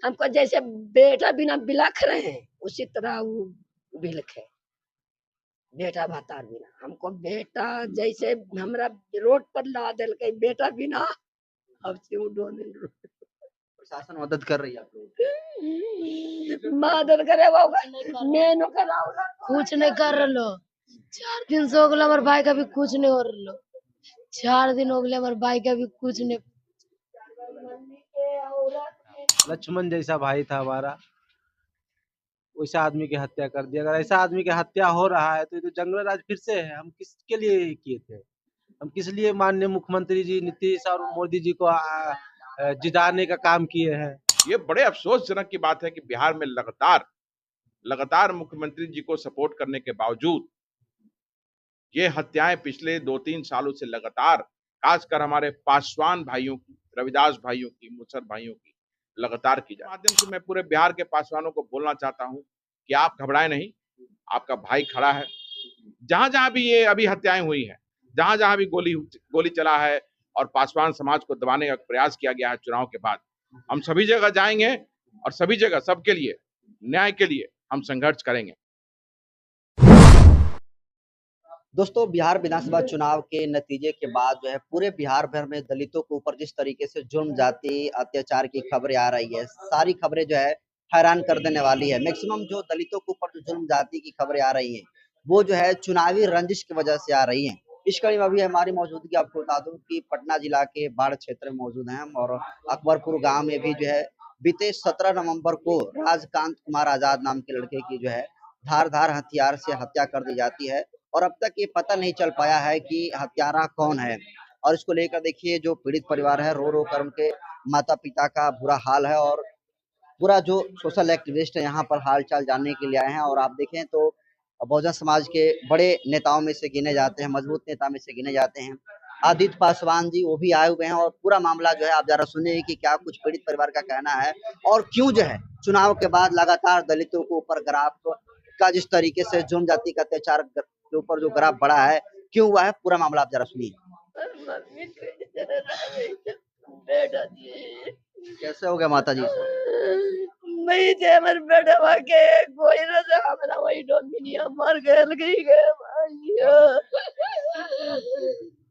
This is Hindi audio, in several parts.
हमको जैसे बेटा बिना बिलख रहे हैं उसी तरह वो बिलखे। बेटा भतार बिना हमको बेटा जैसे हमरा रोड पर ला दिल के बेटा बिना अब क्यों डोने प्रशासन मदद कर रही है आप लोग? मदद करे वो मेनू कराओ कुछ नहीं कर रहे। 4 दिन से हो गए हमारे भाई का भी कुछ नहीं हो रहा। 4 दिन हो गए हमारे भाई का भी कुछ नहीं। लक्ष्मण जैसा भाई था हमारा, वैसा आदमी की हत्या कर दी। अगर ऐसा आदमी की हत्या हो रहा है तो ये तो जंगल राज फिर से है। हम किसके लिए किए थे? हम किस लिए माननीय मुख्यमंत्री जी नीतीश और मोदी जी को जिताने का काम किए हैं? ये बड़े अफसोसजनक की बात है कि बिहार में लगातार मुख्यमंत्री जी को सपोर्ट करने के बावजूद ये हत्याएं पिछले 2-3 सालों से लगातार, खासकर हमारे पासवान भाइयों की, रविदास भाइयों की, मुसर भाइयों की लगातार की जा रही है। माध्यम से मैं पूरे बिहार के पासवानों को बोलना चाहता हूं कि आप घबराएं नहीं, आपका भाई खड़ा है। जहां जहां भी ये अभी हत्याएं हुई हैं, जहां जहां भी गोली चला है और पासवान समाज को दबाने का प्रयास किया गया है चुनाव के बाद, हम सभी जगह जाएंगे और सभी जगह सबके लिए, न्याय के लिए हम संघर्ष करेंगे। दोस्तों, बिहार विधानसभा चुनाव के नतीजे के बाद जो है पूरे बिहार भर में दलितों के ऊपर जिस तरीके से जुर्म जाति अत्याचार की खबरें आ रही है, सारी खबरें जो है हैरान कर देने वाली है। मैक्सिमम जो दलितों के ऊपर जो जुर्म जाति की खबरें आ रही हैं वो जो है चुनावी रंजिश की वजह से आ रही हैं। इस कड़ी में अभी हमारी मौजूदगी आपको बता दूं कि पटना जिला के बाढ़ क्षेत्र में मौजूद हैं हम, और अकबरपुर गाँव में भी जो है बीते 17 नवम्बर को राजकांत कुमार आजाद नाम के लड़के की जो है धारदार हथियार से हत्या कर दी जाती है, और अब तक ये पता नहीं चल पाया है कि हत्यारा कौन है। और इसको लेकर देखिए जो पीड़ित परिवार है रो रो कर उनके माता पिता का बुरा हाल है, और पूरा जो सोशल एक्टिविस्ट है यहाँ पर हाल चाल जानने के लिए आए हैं। और आप देखें तो बहुजन समाज के बड़े नेताओं में से गिने जाते हैं, मजबूत नेता में से गिने जाते हैं आदित्य पासवान जी, वो भी आए हुए हैं। और पूरा मामला जो है आप जरा सुनिए कि क्या कुछ पीड़ित परिवार का कहना है, और क्यों जो है चुनाव के बाद लगातार दलितों के ऊपर ग्राफ का जिस तरीके से जुर्म जाति का अत्याचार के ऊपर जो ग्राफ बढ़ा है, क्यों हुआ है, पूरा मामला आप जरा सुनिए। कैसे हो गया माता जी? नहीं थे हमारे बेटा के कोई ना था, हमारा वही डोमिनिया मर गए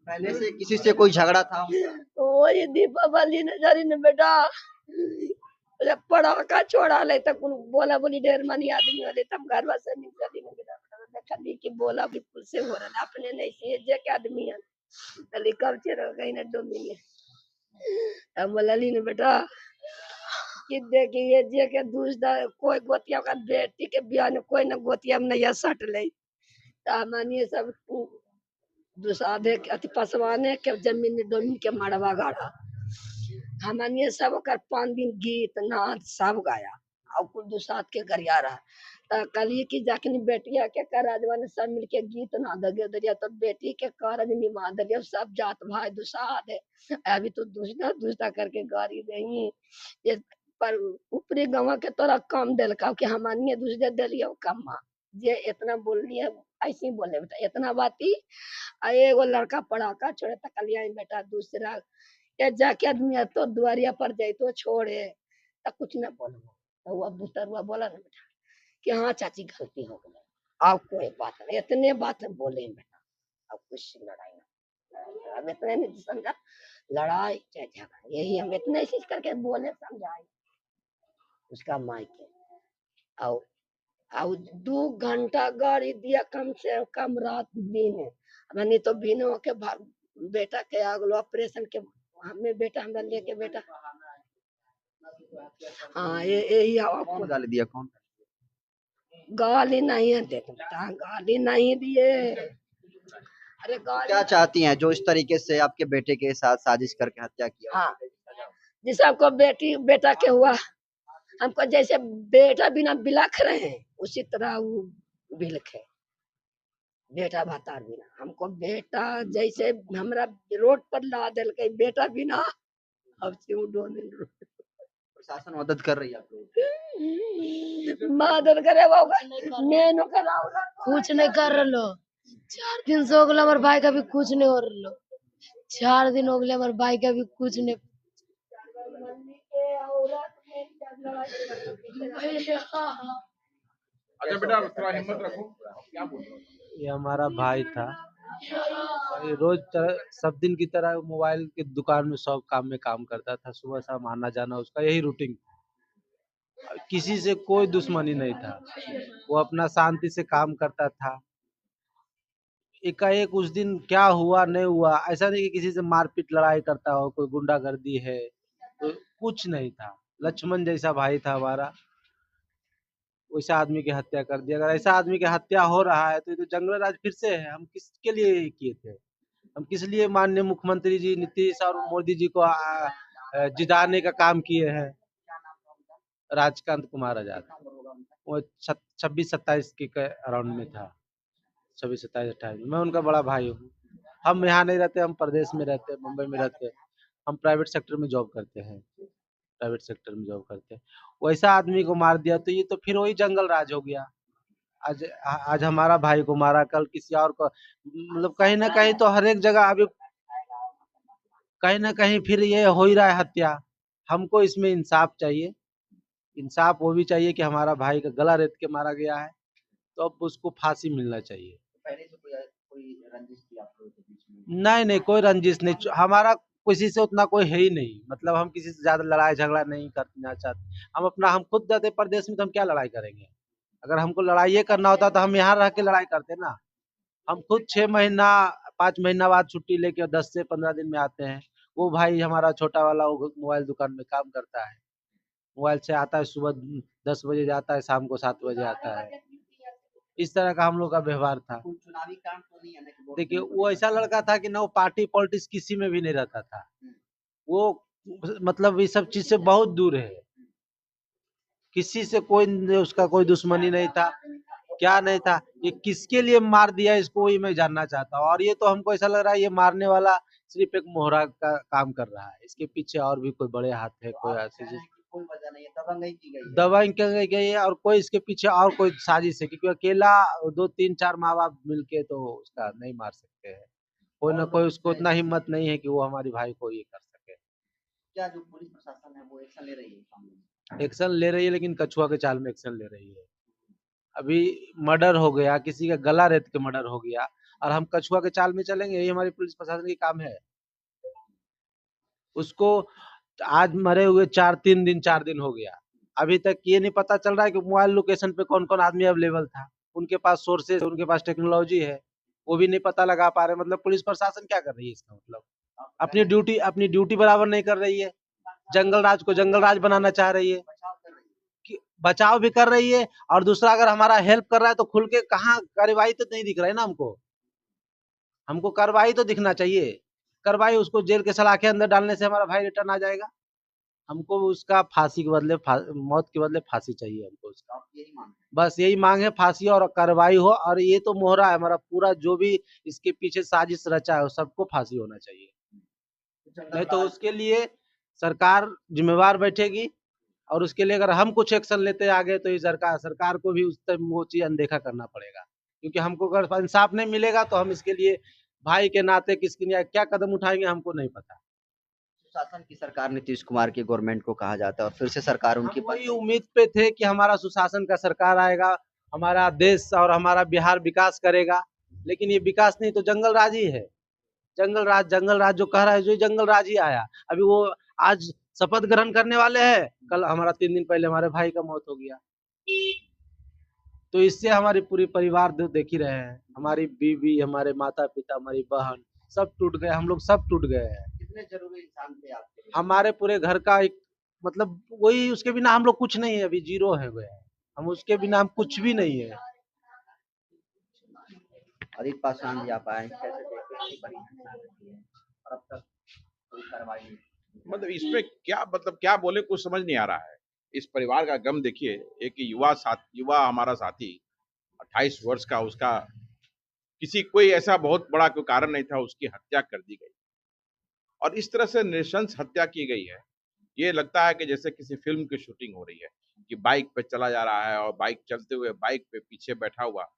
पहले से किसी से कोई झगड़ा था? वही दीपावली नजारी ने बेटा पड़ाका छोड़ा ले तक बोला बोली ढेर मनी आदमी वाले तब घर से निकली ने बेटा खाली की बोला भी पुल से हो रहा अपने नहीं से जे के आदमी है खाली कब से रह गई ना डोमिनिया। अब बोलली ने बेटा कि देखिए जे के दूसरा कोई गोतिया का बेटी के बियाह में कोई न गोतिया में नहीं सट ले मानिए सब दुसाधे अति पसवाने के जमीन डोमिन के मड़वा गाड़ा हमनिए सब कर 5 दिन गीत नाच सब गाया और कुल दुसाध के गरिया रहा कलिए की जाकनी बेटिया के कराजवा ने सब मिलके गीत ना दगे दरिया तो बेटी के कारज निमा दरिया सब जात भाई दुसाध है अभी तो दूसरा करके गाड़ी रही ये पर ऊपरी गाँव के तोरा कम दिल का कि हमारे दूसरे दिलियो कम जे इतना बोलनी है ऐसे ही बोले बेटा इतना बाती एगो लड़का पढ़ाका छोड़े तकलिया बेटा दूसरा या जाके आदमी तो दुआरिया पर जाए तो छोड़े तो कुछ न बोलो तो वो बुतरुआ बोला ना बेटा कि हाँ चाची गलती हो गई अब कोई बात नहीं इतने बात बोले बेटा अब कुछ लड़ाई ना अब इतने नहीं समझा लड़ाई चाहे झगड़ा यही हम इतने चीज करके बोले समझाए उसका मायके और 2 घंटा गाड़ी दिया कम से कम रात दिन मैंने तो बिनो के बेटा के अगलो ऑपरेशन के हमें बेटा हमरा लेके बेटा हाँ यही कौन गाली दिया? कौन गाली नहीं देते बेटा गाली नहीं दिए अरे गाली क्या चाहती हैं जो इस तरीके से आपके बेटे के साथ साजिश करके हत्या किया? हाँ जिस आपको बेटा के हुआ हमको जैसे बेटा बिना बिलख रहे हैं उसी तरह वो बिलखे बेटा भतार बिना हमको बेटा जैसे हमरा रोड पर ला दिल के बेटा बिना अब क्यों डोने प्रशासन मदद कर रही है आप लोग? मदद करे वो मेनू कराओ कुछ नहीं कर रहे। 4 दिन से हो गए हमारे भाई का भी कुछ नहीं हो रहा। 4 दिन हो गए हमारे भाई का भी कुछ नहीं। अच्छा बेटा थोड़ा हिम्मत रखो, क्या बोल रहे हो? ये हमारा भाई था। ये रोज सब दिन की तरह मोबाइल की दुकान में सब काम में काम करता था। सुबह शाम आना जाना उसका यही रूटीन। किसी से कोई दुश्मनी नहीं था। वो अपना शांति से काम करता था। एकाएक उस दिन क्या हुआ नहीं हुआ, ऐसा नहीं कि किसी से मारपीट लड़ाई करता हो, कोई गुंडागर्दी है, तो कुछ नहीं था। लक्ष्मण जैसा भाई था हमारा, वैसा आदमी की हत्या कर दी। अगर ऐसा आदमी की हत्या हो रहा है तो ये तो जंगल राज फिर से है। हम किसके लिए ये किए थे? हम किस लिए माननीय मुख्यमंत्री जी नीतीश और मोदी जी को जिताने का काम किए हैं? राजकांत कुमार आजाद, वो 26-27 के अराउंड में था। 26-27-28 मैं उनका बड़ा भाई हूँ। हम यहाँ नहीं रहते, हम प्रदेश में रहते, मुंबई में रहते। हम प्राइवेट सेक्टर में जॉब करते हैं। प्राइवेट सेक्टर में जॉब करते हैं। वैसा आदमी को मार दिया तो ये तो फिर वही जंगल राज हो गया। आज हमारा भाई को मारा, कल किसी और को, मतलब कहीं ना कहीं तो हर एक जगह अभी कहीं ना कहीं फिर ये हो ही रहा है हत्या। हमको इसमें इंसाफ चाहिए। इंसाफ वो भी चाहिए कि हमारा भाई का गला रेत के मारा गया है, तो अब उसको फांसी मिलना चाहिए। पहले से कोई रंजिश थी आप लोगों के बीच में? नहीं कोई रंजिश नहीं। हमारा किसी से उतना कोई है ही नहीं। मतलब हम किसी से ज्यादा लड़ाई झगड़ा नहीं करना चाहते। हम खुद रहते प्रदेश में तो हम क्या लड़ाई करेंगे? अगर हमको लड़ाई करना होता तो हम यहाँ रह के लड़ाई करते ना। हम खुद 6 महीना 5 महीना बाद छुट्टी लेके 10 से 15 दिन में आते हैं। वो भाई हमारा छोटा वाला वो मोबाइल दुकान में काम करता है। मोबाइल से आता है, सुबह 10 बजे जाता है, शाम को 7 बजे आता है। इस तरह का हम लोग का व्यवहार था। कोई चुनावी काम तो नहीं है ना कि वोट देखिए देने वो को ऐसा लड़का था कि ना वो पार्टी पॉलिटिक्स किसी में भी नहीं रहता था। वो मतलब ये सब चीज से बहुत दूर है। किसी से कोई उसका कोई दुश्मनी नहीं था, क्या नहीं था। ये किसके लिए मार दिया इसको ही मैं जानना चाहता हूँ। और ये तो हमको ऐसा लग रहा है ये मारने वाला सिर्फ एक मोहरा का काम कर रहा है। इसके पीछे और भी कोई बड़े हाथ है, कोई ऐसी चीज कोई वजह नहीं है, दबंगई की गई है। दवाई कर गई है और कोई इसके पीछे और कोई साजिश है। क्योंकि अकेला 2-3-4 माँ बाप मिलके तो उसका नहीं मार सकते हैं। कोई ना कोई उसको उतना हिम्मत नहीं है कि वो हमारे भाई को ये कर सके। क्या जो पुलिस प्रशासन है वो एक्शन ले रही है इस मामले में? एक्शन ले रही है, लेकिन कछुआ के चाल में एक्शन ले रही है। अभी मर्डर हो गया, किसी का गला रेत के मर्डर हो गया, और हम कछुआ के चाल में चलेंगे? यही हमारी पुलिस प्रशासन की काम है। उसको आज मरे हुए 4 दिन हो गया, अभी तक ये नहीं पता चल रहा है कि मोबाइल लोकेशन पे कौन कौन आदमी अवेलेबल था। उनके पास सोर्सेज, उनके पास टेक्नोलॉजी है, वो भी नहीं पता लगा पा रहे। मतलब पुलिस प्रशासन क्या कर रही है? इसका मतलब अपनी ड्यूटी बराबर नहीं कर रही है। जंगल राज को जंगल राज बनाना चाह रही है। बचाव भी कर रही है, और दूसरा अगर हमारा हेल्प कर रहा है तो खुल के कहाँ कार्रवाई तो नहीं दिख रहा है ना हमको। हमको कार्रवाई तो दिखना चाहिए। कार्रवाई उसको जेल के सलाखे अंदर डालने से हमारा भाई रिटर्न आ जाएगा? हमको उसका फांसी के बदले मौत के बदले फांसी चाहिए हमको उसका। बस यही मांग है, फांसी और कार्रवाई हो। और ये तो मोहरा है हमारा पूरा, जो भी इसके पीछे साजिश रचा है सबको फांसी होना चाहिए। नहीं तो उसके लिए सरकार जिम्मेवार बैठेगी, और उसके लिए अगर हम कुछ एक्शन लेते आगे तो ये सरकार को भी उस टाइम वो चीज अनदेखा करना पड़ेगा। क्योंकि हमको अगर इंसाफ नहीं मिलेगा तो हम इसके लिए भाई के नाते किसके लिए क्या कदम उठाएंगे हमको नहीं पता। शासन की सरकार नीतीश कुमार की गवर्नमेंट को कहा जाता है और फिर से सरकार उनकी हम वही उम्मीद पे थे कि हमारा सुशासन का सरकार आएगा, हमारा देश और हमारा बिहार विकास करेगा। लेकिन ये विकास नहीं तो जंगल राज ही है। जंगल राज जो कह रहा है, जो जंगल राज ही आया। अभी वो आज शपथ ग्रहण करने वाले हैं, कल हमारा 3 दिन पहले हमारे भाई का मौत हो गया। तो इससे हमारी पूरी परिवार देख ही रहे हैं। हमारी बीवी, हमारे माता पिता, हमारी बहन सब टूट गए। हम लोग सब टूट गए हैं। कितने जरूरी इंसान थे आपके लिए? हमारे पूरे घर का एक मतलब वही, उसके बिना हम लोग कुछ नहीं है, अभी जीरो है गए। हम उसके बिना हम कुछ भी नहीं है। अदित पासवान जी आप आए, कैसे देखते हैं बड़ी घटना घटी है और अब तक कोई कार्रवाई नहीं? मतलब इसमें क्या, मतलब क्या बोले, कुछ समझ नहीं आ रहा है। इस परिवार का गम देखिए। एक युवा हमारा साथी 28 वर्ष का, उसका कोई ऐसा बहुत बड़ा कोई कारण नहीं था, उसकी हत्या कर दी गई। और इस तरह से नृशंस हत्या की गई है। ये लगता है कि जैसे किसी फिल्म की शूटिंग हो रही है, कि बाइक पे चला जा रहा है और बाइक चलते हुए बाइक पे पीछे बैठा हुआ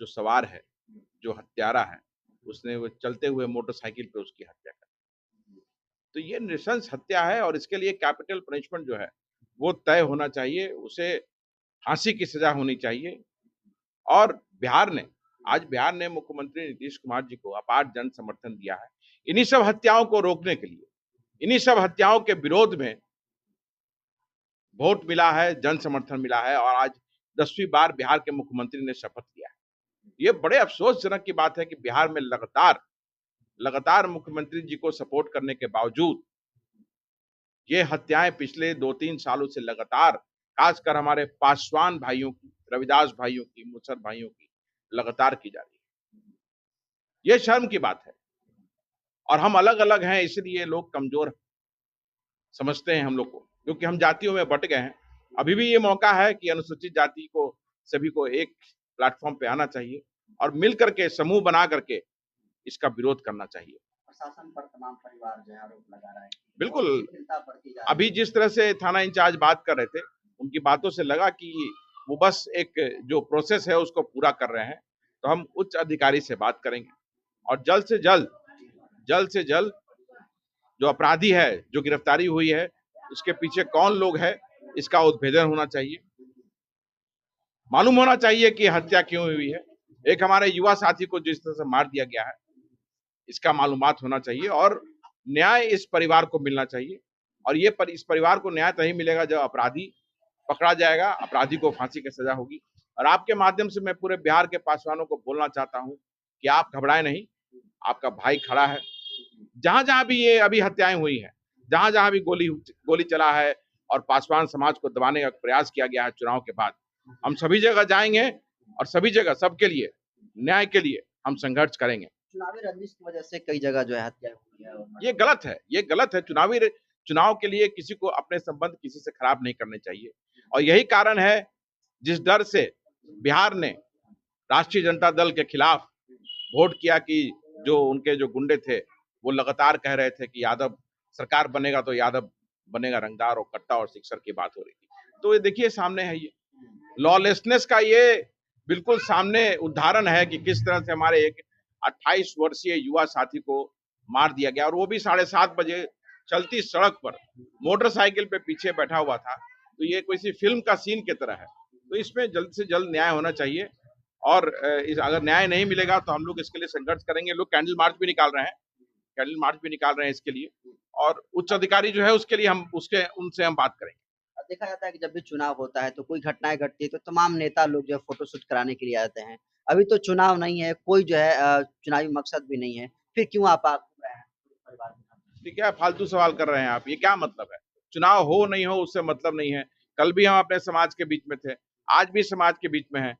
जो सवार है, जो हत्यारा है, उसने वो चलते हुए मोटरसाइकिल पे उसकी हत्या कर दी। तो ये नृशंस हत्या है, और इसके लिए कैपिटल पनिशमेंट जो है वो तय होना चाहिए, उसे फांसी की सजा होनी चाहिए। और बिहार ने मुख्यमंत्री नीतीश कुमार जी को अपार जन समर्थन दिया है। इन्हीं सब हत्याओं को रोकने के लिए, इन्हीं सब हत्याओं के विरोध में वोट मिला है, जन समर्थन मिला है और आज 10वीं बार बिहार के मुख्यमंत्री ने शपथ लिया है। ये बड़े अफसोसजनक की बात है कि बिहार में लगातार मुख्यमंत्री जी को सपोर्ट करने के बावजूद ये हत्याएं पिछले 2-3 सालों से लगातार, खासकर हमारे पासवान भाइयों की, रविदास भाइयों की, मुसर भाइयों की लगातार की जा रही है। ये शर्म की बात है और हम अलग अलग हैं, इसलिए लोग कमजोर समझते हैं हम लोग को, क्योंकि हम जातियों में बट गए हैं। अभी भी ये मौका है कि अनुसूचित जाति को, सभी को एक प्लेटफॉर्म पे आना चाहिए और मिल करके समूह बना करके इसका विरोध करना चाहिए। प्रशासन पर तमाम परिवार जो है आरोप लगा रहा है कि बिल्कुल, शिथिलता बरती जा रही अभी जिस तरह से थाना इंचार्ज बात कर रहे थे, उनकी बातों से लगा कि वो बस एक जो प्रोसेस है उसको पूरा कर रहे हैं। तो हम उच्च अधिकारी से बात करेंगे और जल्द से जल्द जो अपराधी है, जो गिरफ्तारी हुई है, उसके पीछे कौन लोग है, इसका उद्भेदन होना चाहिए। मालूम होना चाहिए कि हत्या क्यों हुई है। एक हमारे युवा साथी को जिस तरह से मार दिया गया है, इसका मालूमात होना चाहिए और न्याय इस परिवार को मिलना चाहिए। और इस परिवार को न्याय तभी मिलेगा जब अपराधी पकड़ा जाएगा, अपराधी को फांसी की सजा होगी। और आपके माध्यम से मैं पूरे बिहार के पासवानों को बोलना चाहता हूं कि आप घबराएं नहीं, आपका भाई खड़ा है। जहां जहां भी ये अभी हत्याएं हुई हैं, जहां जहां भी गोली चला है और पासवान समाज को दबाने का प्रयास किया गया है चुनाव के बाद, हम सभी जगह जाएंगे और सभी जगह सबके लिए, न्याय के लिए हम संघर्ष करेंगे। चुनावी रंजिश की वजह से कई जगह जो है हत्या हुई है और ये गलत है। चुनाव के लिए किसी को अपने संबंध किसी से खराब नहीं करने चाहिए और यही कारण है जिस डर से बिहार ने राष्ट्रीय जनता दल के खिलाफ वोट किया कि जो उनके जो गुंडे थे वो लगातार कह रहे थे कि यादव सरकार बनेगा तो यादव बनेगा रंगदार और कट्टा और सिक्सर की बात हो रही थी। तो ये देखिए सामने है, ये लॉलेसनेस का ये बिल्कुल सामने उदाहरण है कि किस तरह से हमारे एक 28 वर्षीय युवा साथी को मार दिया गया और वो भी 7:30 बजे चलती सड़क पर मोटरसाइकिल पे पीछे बैठा हुआ था। तो ये कोई सी फिल्म का सीन की तरह है। तो इसमें जल्द से जल्द न्याय होना चाहिए और अगर न्याय नहीं मिलेगा तो हम लोग इसके लिए संघर्ष करेंगे। लोग कैंडल मार्च भी निकाल रहे हैं इसके लिए और उच्च अधिकारी जो है उसके लिए उनसे हम बात करेंगे। देखा जाता है कि जब भी चुनाव होता है तो कोई घटनाएं घटती है तो तमाम नेता लोग जो है फोटोशूट कराने के लिए आते हैं। अभी तो चुनाव नहीं है, कोई जो है चुनावी मकसद भी नहीं है, फिर क्यों आप घूम रहे हैं परिवार के साथ? ठीक है, फालतू सवाल कर रहे हैं आप, ये क्या मतलब है? चुनाव हो नहीं हो उससे मतलब नहीं है। कल भी हम अपने समाज के बीच में थे, आज भी समाज के बीच में है।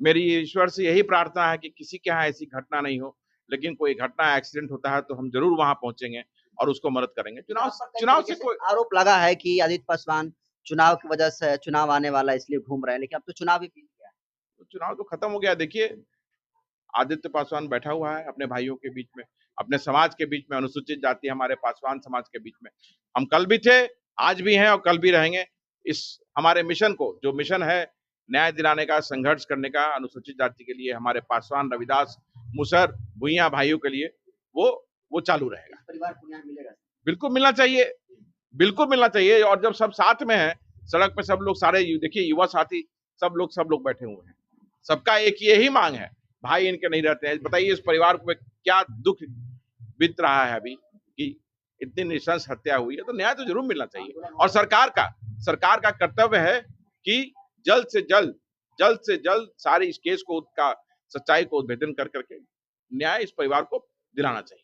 मेरी ईश्वर से यही प्रार्थना है कि किसी के यहाँ ऐसी घटना नहीं हो, लेकिन कोई घटना एक्सीडेंट होता है तो हम जरूर वहां पहुंचेंगे और उसको मदद करेंगे। चुनाव से कोई आरोप लगा है कि आदित्य पासवान चुनाव की वजह से चुनाव आने वाला है इसलिए घूम रहे हैं, लेकिन अब तो चुनाव भी बीत गया है। चुनाव तो खत्म हो गया। देखिए आदित्य पासवान बैठा हुआ है अपने भाइयों के बीच में, अपने समाज के बीच में, अनुसूचित जाति हमारे पासवान समाज के बीच में। हम कल भी थे, आज भी हैं और कल भी रहेंगे। इस हमारे मिशन को, जो मिशन है न्याय दिलाने का, संघर्ष करने का अनुसूचित जाति के लिए, हमारे पासवान, रविदास, मुसर, भुइयां भाइयों के लिए, वो चालू रहेगा। परिवार को न्याय मिलेगा? बिल्कुल मिलना चाहिए और जब सब साथ में है, सड़क पे सब लोग, सारे देखिए युवा साथी सब लोग बैठे हुए हैं। सबका एक यही मांग है, भाई इनके नहीं रहते हैं। बताइए इस परिवार को क्या दुख बीत रहा है अभी कि इतनी नृशंस हत्या हुई है। तो न्याय तो जरूर मिलना चाहिए और सरकार का कर्तव्य है कि जल्द से जल्द सारे इस केस को, उसका सच्चाई को उद्भेदन कर करके न्याय इस परिवार को दिलाना चाहिए।